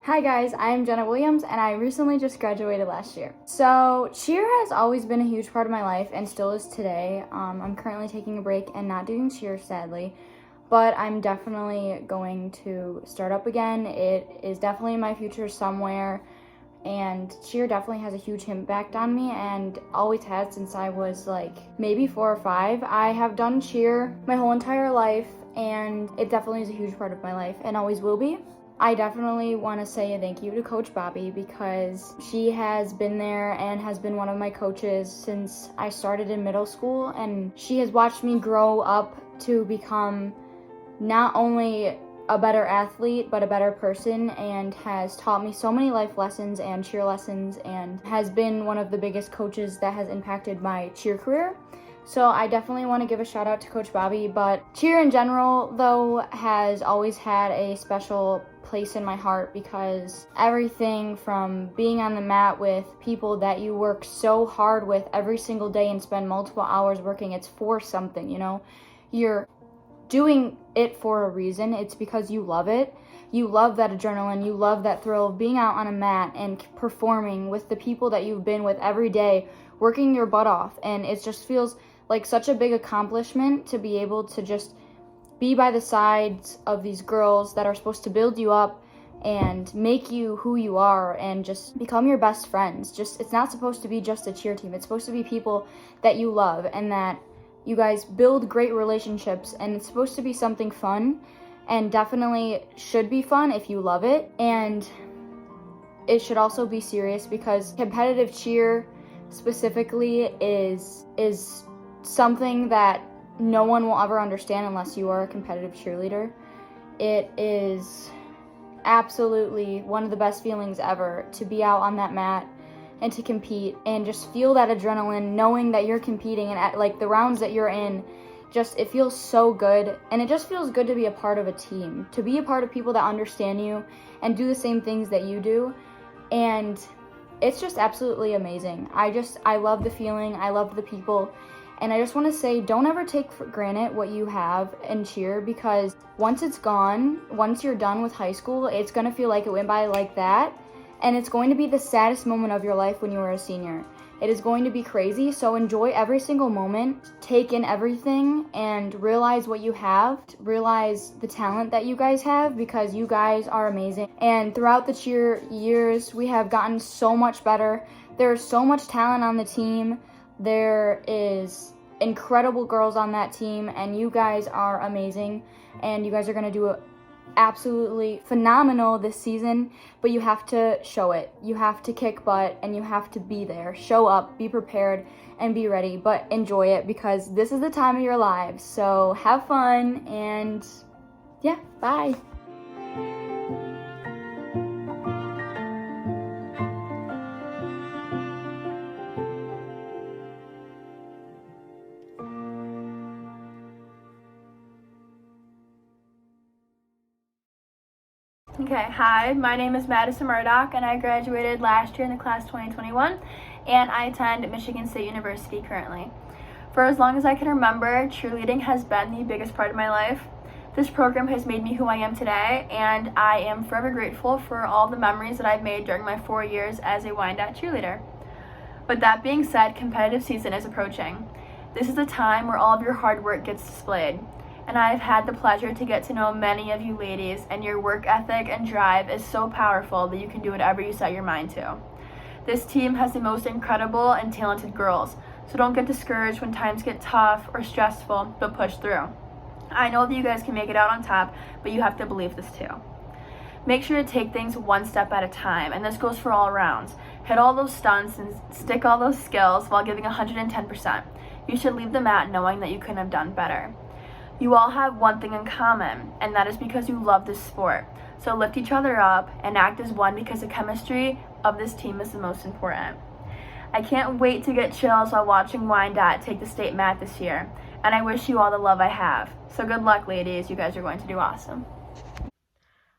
Hi guys, I'm Jenna Williams and I recently just graduated last year. So cheer has always been a huge part of my life and still is today. I'm currently taking a break and not doing cheer, sadly, but I'm definitely going to start up again. It is definitely in my future somewhere, and cheer definitely has a huge impact on me and always has since I was like maybe 4 or 5. I have done cheer my whole entire life and it definitely is a huge part of my life and always will be. I definitely want to say a thank you to Coach Bobby because she has been there and has been one of my coaches since I started in middle school, and she has watched me grow up to become not only a better athlete but a better person, and has taught me so many life lessons and cheer lessons, and has been one of the biggest coaches that has impacted my cheer career. So I definitely want to give a shout out to Coach Bobby, but cheer in general though has always had a special place in my heart because everything from being on the mat with people that you work so hard with every single day and spend multiple hours working, it's for something, you're doing it for a reason. It's because you love it. You love that adrenaline. You love that thrill of being out on a mat and performing with the people that you've been with every day, working your butt off. And it just feels like such a big accomplishment to be able to just be by the sides of these girls that are supposed to build you up and make you who you are and just become your best friends. Just, it's not supposed to be just a cheer team. It's supposed to be people that you love and that you guys build great relationships, and it's supposed to be something fun, and definitely should be fun if you love it. And it should also be serious because competitive cheer specifically is something that no one will ever understand unless you are a competitive cheerleader. It is absolutely one of the best feelings ever to be out on that mat and to compete and just feel that adrenaline knowing that you're competing, and at like the rounds that you're in, just it feels so good. And it just feels good to be a part of a team, to be a part of people that understand you and do the same things that you do. And it's just absolutely amazing. I love the feeling. I love the people. And I just want to say, don't ever take for granted what you have in cheer, because once it's gone, once you're done with high school, it's going to feel like it went by like that. And it's going to be the saddest moment of your life when you are a senior. It is going to be crazy, so enjoy every single moment, take in everything, and realize what you have, realize the talent that you guys have, because you guys are amazing. And throughout the cheer years, we have gotten so much better. There's so much talent on the team. There is incredible girls on that team, and you guys are amazing, and you guys are going to do it absolutely phenomenal this season, but you have to show it. You have to kick butt and you have to be there. Show up, be prepared, and be ready, but enjoy it because this is the time of your lives. So have fun, and yeah, bye. Okay, hi, my name is Madison Murdoch, and I graduated last year in the class 2021, and I attend Michigan State University currently. For as long as I can remember, cheerleading has been the biggest part of my life. This program has made me who I am today, and I am forever grateful for all the memories that I've made during my 4 years as a Wyandotte cheerleader. But that being said, competitive season is approaching. This is a time where all of your hard work gets displayed. And I've had the pleasure to get to know many of you ladies, and your work ethic and drive is so powerful that you can do whatever you set your mind to. This team has the most incredible and talented girls, so don't get discouraged when times get tough or stressful, but push through. I know that you guys can make it out on top, but you have to believe this too. Make sure to take things one step at a time, and this goes for all rounds. Hit all those stunts and stick all those skills while giving 110%. You should leave the mat knowing that you couldn't have done better. You all have one thing in common, and that is because you love this sport. So lift each other up and act as one, because the chemistry of this team is the most important. I can't wait to get chills while watching Wyandotte take the state mat this year, and I wish you all the love I have. So good luck, ladies. You guys are going to do awesome.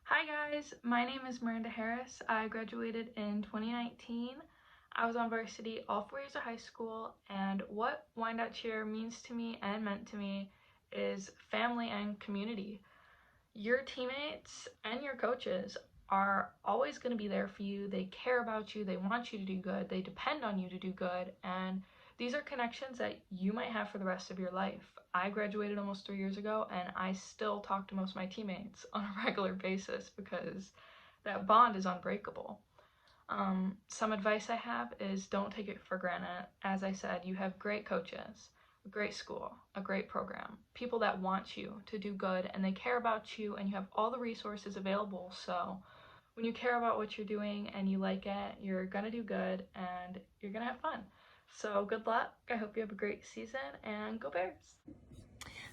Hi guys, my name is Miranda Harris. I graduated in 2019. I was on varsity all 4 years of high school, and what Wyandotte Cheer means to me and meant to me is family and community. Your teammates and your coaches are always going to be there for you. They care about you. They want you to do good. They depend on you to do good. And these are connections that you might have for the rest of your life. I graduated almost 3 years ago, and I still talk to most of my teammates on a regular basis because that bond is unbreakable. Some advice I have is don't take it for granted. As I said, you have great coaches, a great school, a great program, people that want you to do good, and they care about you, and you have all the resources available. So when you care about what you're doing and you like it, you're gonna do good and you're gonna have fun. So good luck. I hope you have a great season, and go Bears.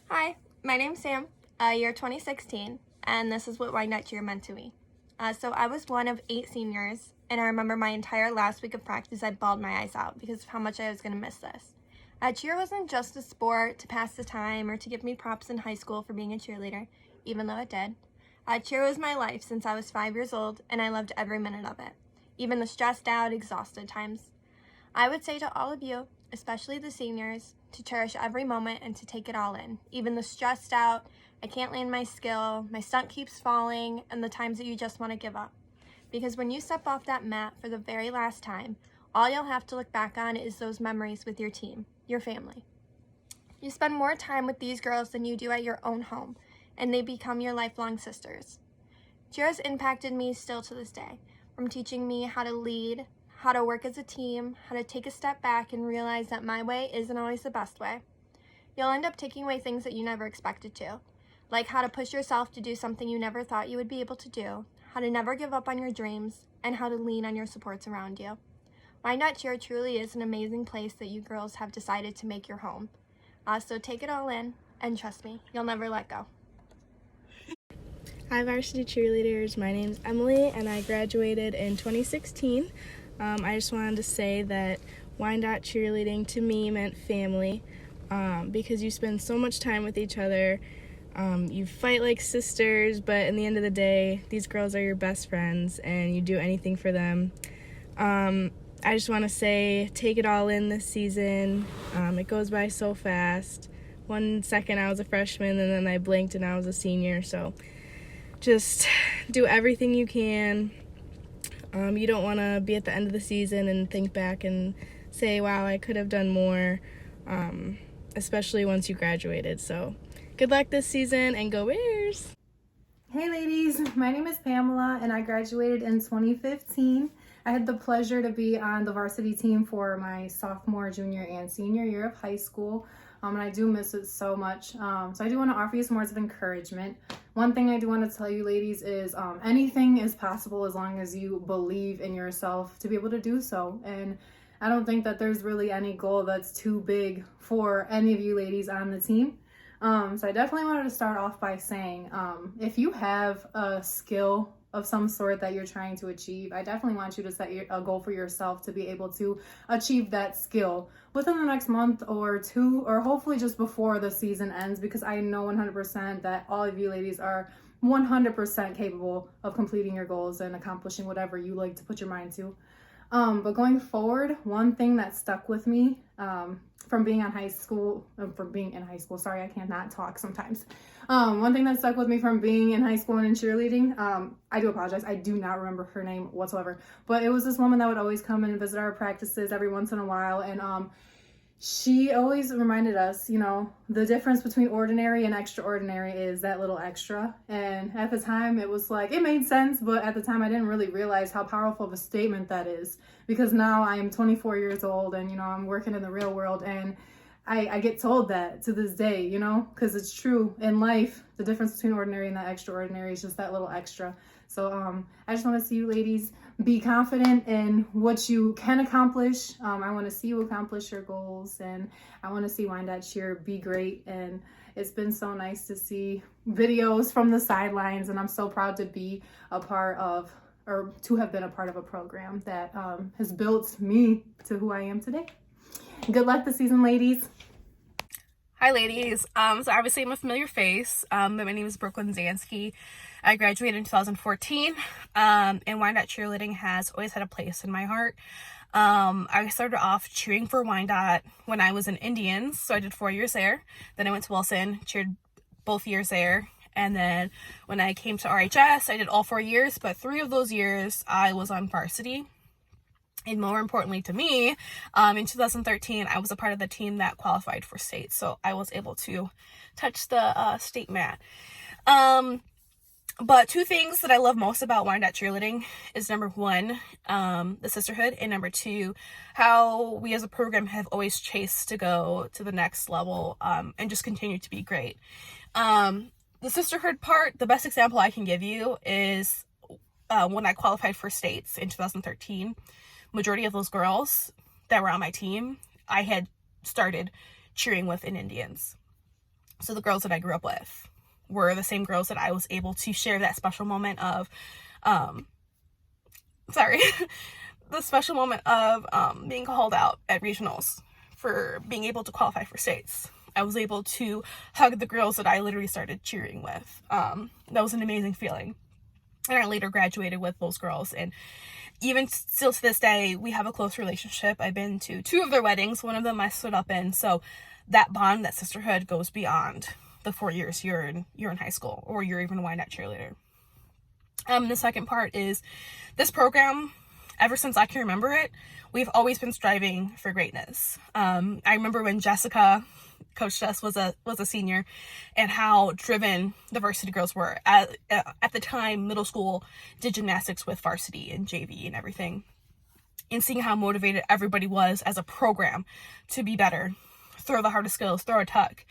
Hi, my name's Sam, year 2016, and this is what Wyandotte cheer meant to me. So I was one of 8 seniors, and I remember my entire last week of practice I bawled my eyes out because of how much I was going to miss this. Cheer wasn't just a sport to pass the time or to give me props in high school for being a cheerleader, even though it did. Cheer was my life since I was 5 years old, and I loved every minute of it, even the stressed out, exhausted times. I would say to all of you, especially the seniors, to cherish every moment and to take it all in, even the stressed out, I can't land my skill, my stunt keeps falling, and the times that you just want to give up. Because when you step off that mat for the very last time, all you'll have to look back on is those memories with your team, your family. You spend more time with these girls than you do at your own home, and they become your lifelong sisters. Cheer has impacted me still to this day, from teaching me how to lead, how to work as a team, how to take a step back and realize that my way isn't always the best way. You'll end up taking away things that you never expected to, like how to push yourself to do something you never thought you would be able to do, how to never give up on your dreams, and how to lean on your supports around you. Wyandotte Cheer truly is an amazing place that you girls have decided to make your home. So take it all in, and trust me, you'll never let go. Hi varsity cheerleaders, my name's Emily and I graduated in 2016. I just wanted to say that Wyandotte cheerleading to me meant family because you spend so much time with each other. You fight like sisters, but in the end of the day, these girls are your best friends and you do anything for them. I just want to say, take it all in this season. It goes by so fast. 1 second I was a freshman and then I blinked and I was a senior, so just do everything you can. You don't want to be at the end of the season and think back and say, wow, I could have done more, especially once you graduated. So good luck this season and go Bears! Hey ladies, my name is Pamela and I graduated in 2015. I had the pleasure to be on the varsity team for my sophomore, junior, and senior year of high school. And I do miss it so much. So I do want to offer you some words of encouragement. One thing I do want to tell you ladies is anything is possible as long as you believe in yourself to be able to do so. And I don't think that there's really any goal that's too big for any of you ladies on the team. So I definitely wanted to start off by saying, if you have a skill of some sort that you're trying to achieve, I definitely want you to set a goal for yourself to be able to achieve that skill within the next month or 2, or hopefully just before the season ends, because I know 100% that all of you ladies are 100% capable of completing your goals and accomplishing whatever you like to put your mind to. But going forward, one thing that stuck with me from being in high school, sorry, I cannot talk sometimes. One thing that stuck with me from being in high school and in cheerleading, I do apologize, I do not remember her name whatsoever, but it was this woman that would always come and visit our practices every once in a while, and she always reminded us, you know, the difference between ordinary and extraordinary is that little extra. And at the time it was like, it made sense, but at the time I didn't really realize how powerful of a statement that is, because now I am 24 years old and, you know, I'm working in the real world, and I get told that to this day, you know, because it's true in life. The difference between ordinary and that extraordinary is just that little extra. So I just want to see you ladies be confident in what you can accomplish. I want to see you accomplish your goals, and I want to see Wyandotte Cheer be great. And it's been so nice to see videos from the sidelines, and I'm so proud to be a part of, or to have been a part of a program that has built me to who I am today. Good luck this season, ladies. Hi ladies, so obviously I'm a familiar face, but my name is Brooklyn Zansky. I graduated in 2014, and Wyandotte cheerleading has always had a place in my heart. I started off cheering for Wyandotte when I was in Indians, so I did 4 years there. Then I went to Wilson, cheered both years there, And then when I came to RHS, I did all 4 years, but 3 of those years I was on varsity. And more importantly to me, in 2013, I was a part of the team that qualified for state. So I was able to touch the state mat. But 2 things that I love most about Wyandotte cheerleading is number 1, the sisterhood, and number 2, how we as a program have always chased to go to the next level, and just continue to be great. The sisterhood part, the best example I can give you is when I qualified for states in 2013. Majority of those girls that were on my team, I had started cheering with in Indians. So the girls that I grew up with were the same girls that I was able to share that special moment of, the special moment of being called out at regionals for being able to qualify for states. I was able to hug the girls that I literally started cheering with. That was an amazing feeling. And I later graduated with those girls, and even still to this day, we have a close relationship. I've been to 2 of their weddings. One of them I stood up in. So that bond, that sisterhood goes beyond the 4 years you're in high school, or you're even a Wyandotte cheerleader. The second part is this program, ever since I can remember it, we've always been striving for greatness. I remember when Jessica coached us was a senior, and how driven the varsity girls were. At the time, middle school did gymnastics with varsity and JV and everything, and seeing how motivated everybody was as a program to be better, throw the hardest skills, throw a tuck.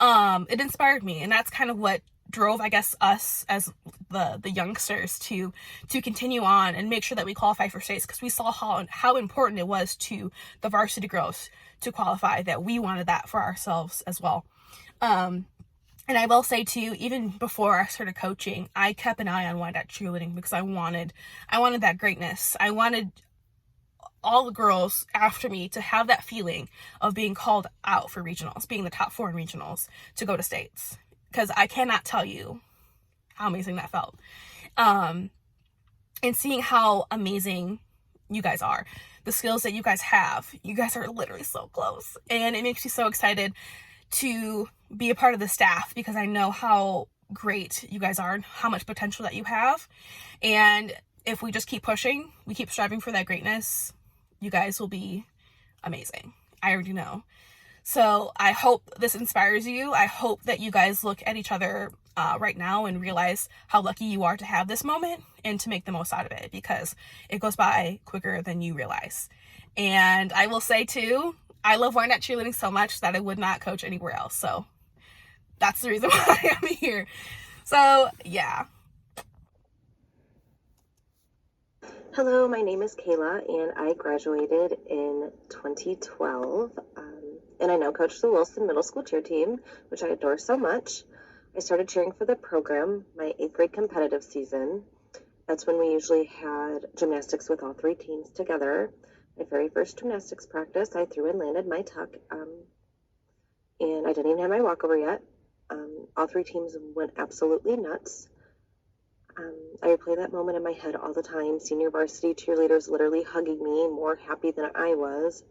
It inspired me, and that's kind of what drove, I guess, us as the youngsters to continue on and make sure that we qualify for states, because we saw how important it was to the varsity girls to qualify, that we wanted that for ourselves as well. And I will say too, even before I started coaching, I kept an eye on Wyandotte cheerleading, because I wanted that greatness. I wanted all the girls after me to have that feeling of being called out for regionals, being the top 4 in regionals, to go to states, because I cannot tell you how amazing that felt. And seeing how amazing you guys are, the skills that you guys have, you guys are literally so close, and it makes me so excited to be a part of the staff, because I know how great you guys are and how much potential that you have. And if we just keep pushing, we keep striving for that greatness, you guys will be amazing. I already know. So I hope this inspires you. I hope that you guys look at each other right now and realize how lucky you are to have this moment, and to make the most out of it, because it goes by quicker than you realize. And I will say too, I love Wyandotte cheerleading so much that I would not coach anywhere else. So that's the reason why I'm here. So yeah. Hello, my name is Kayla, and I graduated in 2012. And I now coach the Wilson Middle School cheer team, which I adore so much. I started cheering for the program my 8th grade competitive season. That's when we usually had gymnastics with all 3 teams together. My very first gymnastics practice, I threw and landed my tuck, and I didn't even have my walkover yet. All 3 teams went absolutely nuts. I replay that moment in my head all the time. Senior varsity cheerleaders literally hugging me, more happy than I was.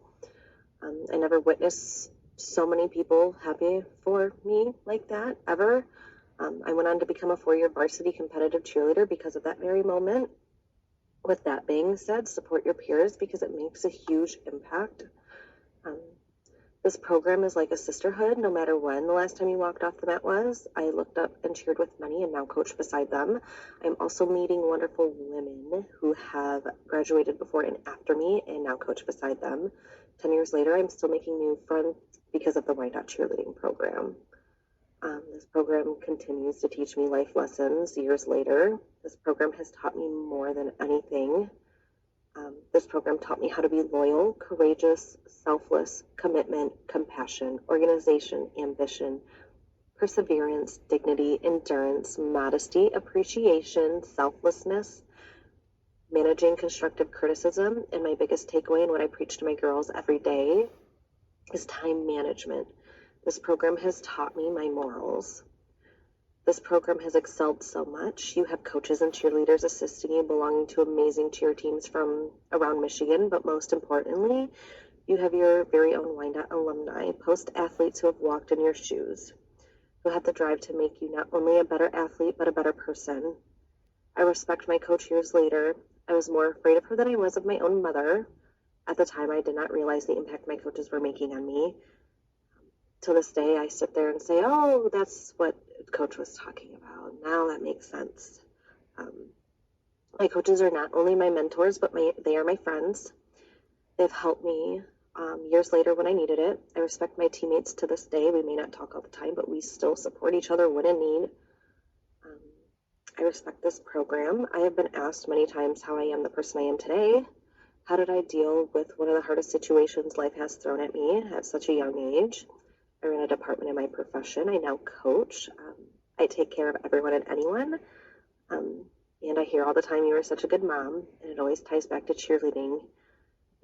I never witnessed so many people happy for me like that, ever. I went on to become a 4-year varsity competitive cheerleader because of that very moment. With that being said, support your peers, because it makes a huge impact. This program is like a sisterhood, no matter when the last time you walked off the mat was. I looked up and cheered with many and now coach beside them. I'm also meeting wonderful women who have graduated before and after me and now coach beside them. 10 years later, I'm still making new friends because of the Wyandotte cheerleading program. This program continues to teach me life lessons years later. This program has taught me more than anything. This program taught me how to be loyal, courageous, selfless, commitment, compassion, organization, ambition, perseverance, dignity, endurance, modesty, appreciation, selflessness, managing constructive criticism. And my biggest takeaway and what I preach to my girls every day is time management. This program has taught me my morals. This program has excelled so much. You have coaches and cheerleaders assisting you, belonging to amazing cheer teams from around Michigan, but most importantly, you have your very own Wyandotte alumni, post-athletes who have walked in your shoes, had the drive to make you not only a better athlete, but a better person. I respect my coach years later. I was more afraid of her than I was of my own mother. At the time, I did not realize the impact my coaches were making on me. To this day, I sit there and say, oh, that's what coach was talking about. Now that makes sense. My coaches are not only my mentors, but they are my friends. They've helped me years later when I needed it. I respect my teammates to this day. We may not talk all the time, but we still support each other when in need. I respect this program. I have been asked many times how I am the person I am today. How did I deal with one of the hardest situations life has thrown at me at such a young age? I ran a department in my profession. I now coach. I take care of everyone and anyone. And I hear all the time, you are such a good mom. And it always ties back to cheerleading.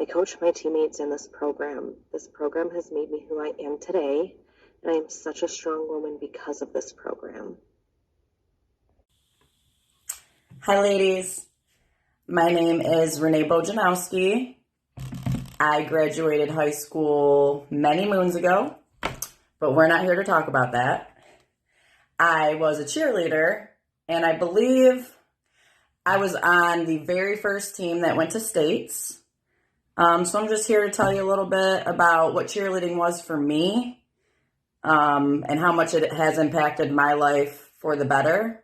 I coach my teammates in this program. This program has made me who I am today. And I am such a strong woman because of this program. Hi, ladies. My name is Renee Bojanowski. I graduated high school many moons ago, but we're not here to talk about that. I was a cheerleader, and I believe I was on the very first team that went to states. So I'm just here to tell you a little bit about what cheerleading was for me, and how much it has impacted my life for the better.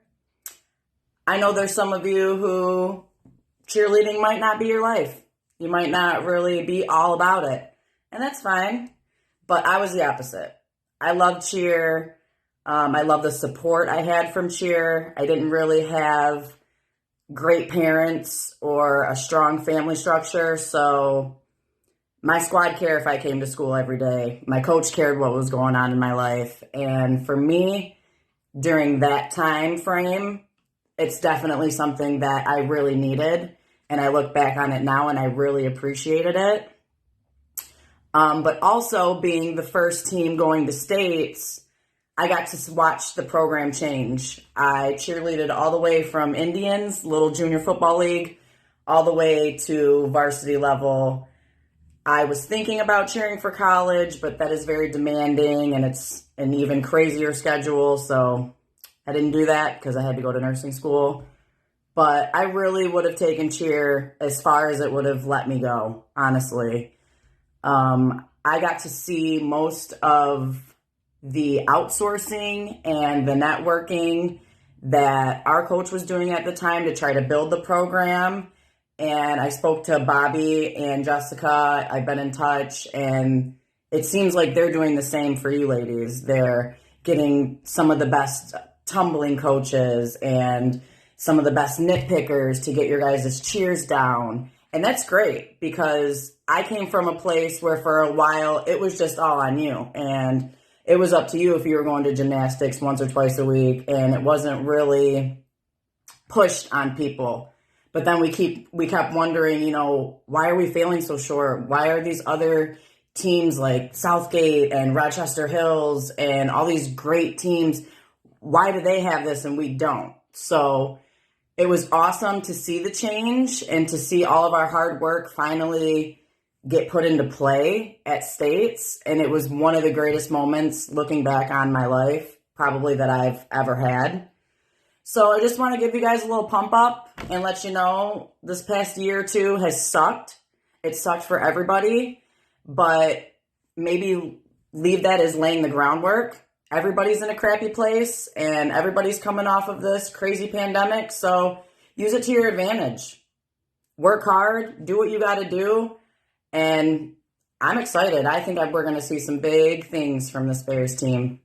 I know there's some of you who cheerleading might not be your life. You might not really be all about it, and that's fine. But I was the opposite. I loved cheer. I love the support I had from cheer. I didn't really have great parents or a strong family structure, so my squad cared if I came to school every day. My coach cared what was going on in my life, and for me, during that time frame, it's definitely something that I really needed, and I look back on it now and I really appreciated it. But also being the first team going to states, I got to watch the program change. I cheerleaded all the way from Indians, little junior football league, all the way to varsity level. I was thinking about cheering for college, but that is very demanding and it's an even crazier schedule. So I didn't do that because I had to go to nursing school. But I really would have taken cheer as far as it would have let me go, honestly. I got to see most of the outsourcing and the networking that our coach was doing at the time to try to build the program. And I spoke to Bobby and Jessica. I've been in touch, and it seems like they're doing the same for you ladies. They're getting some of the best tumbling coaches and some of the best nitpickers to get your guys' cheers down. And that's great because I came from a place where for a while it was just all on you. And it was up to you if you were going to gymnastics once or twice a week, and it wasn't really pushed on people. But then we kept wondering, why are we failing so short? Why are these other teams like Southgate and Rochester Hills and all these great teams, why do they have this and we don't? So it was awesome to see the change and to see all of our hard work finally get put into play at states. And it was one of the greatest moments looking back on my life, probably that I've ever had. So I just want to give you guys a little pump up and let you know this past year or two has sucked. It sucked for everybody, but maybe leave that as laying the groundwork. Everybody's in a crappy place and everybody's coming off of this crazy pandemic. So use it to your advantage. Work hard, do what you got to do. And I'm excited. I think we're going to see some big things from this Bears team.